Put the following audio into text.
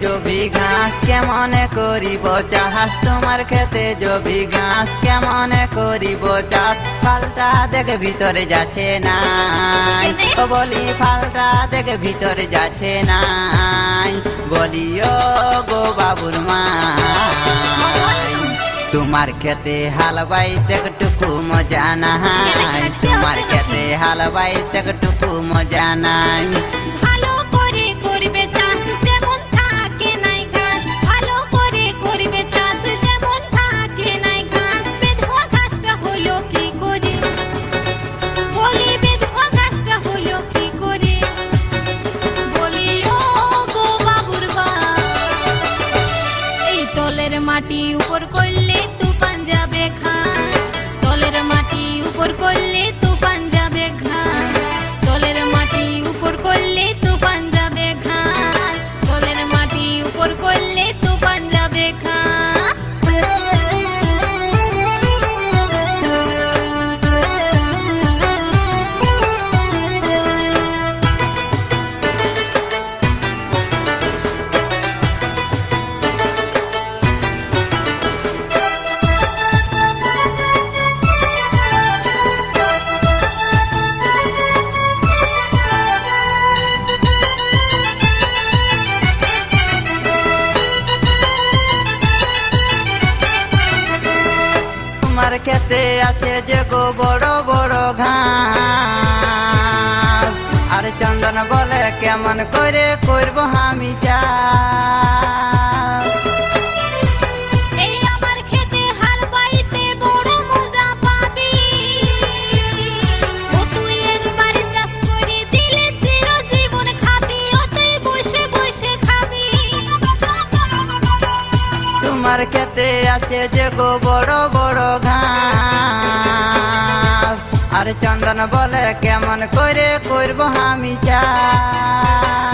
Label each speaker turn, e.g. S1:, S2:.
S1: জবি ঘাস কেমনে করিব চাষ, তোমার খেতে জবি ঘাস কেমনে করিব চাষ। ফালটা দেখে ভিতরে যাচ্ছে নাই, ও বলি ফালটা দেখে ভিতরে যাচ্ছে নাই। বলিও গো বাবুর মা, তোমার খেতে হাল বাইতে একটুকু মজা নাই, তোমার খেতে হাল বাইতে একটুকু মজা নাই।
S2: ভালো করে করবে চাষ যেমন থাকে নাই ঘাস, ভালো করে করবে চাষ যেমন থাকে নাই ঘাস। বেধবা ঘাসটা হলো কি করে, বলি বেধবা ঘাসটা হলো কি করে। বলি ও গো বাবুর মা, এই তলের মাটি উপর করলে তুফান যাবে ঘাস, তলের মাটি উপর করলে তুফান যাবে ঘাস, তলের মাটি উপর করলে তুফান যাবে ঘাস, তলের মাটি উপর করলে তুফান যাবে ঘাস।
S1: তোমার খেতে আছে যে গো বড় বড় ঘাস, আর চন্দন বলে কেমন করে করব আমি চাষ।
S2: এই আমার খেতে হাল বাইতে বড় মজা পাবি, ও তুই একবার চাষ করে দিলে চিরজীবন খাবি, ও তুই বসে বসে খাবি।
S1: তোমার খেতে আছে যে গো বড় বড় ঘাস, আর চন্দন বলে কেমন করে করব আমি চাষ।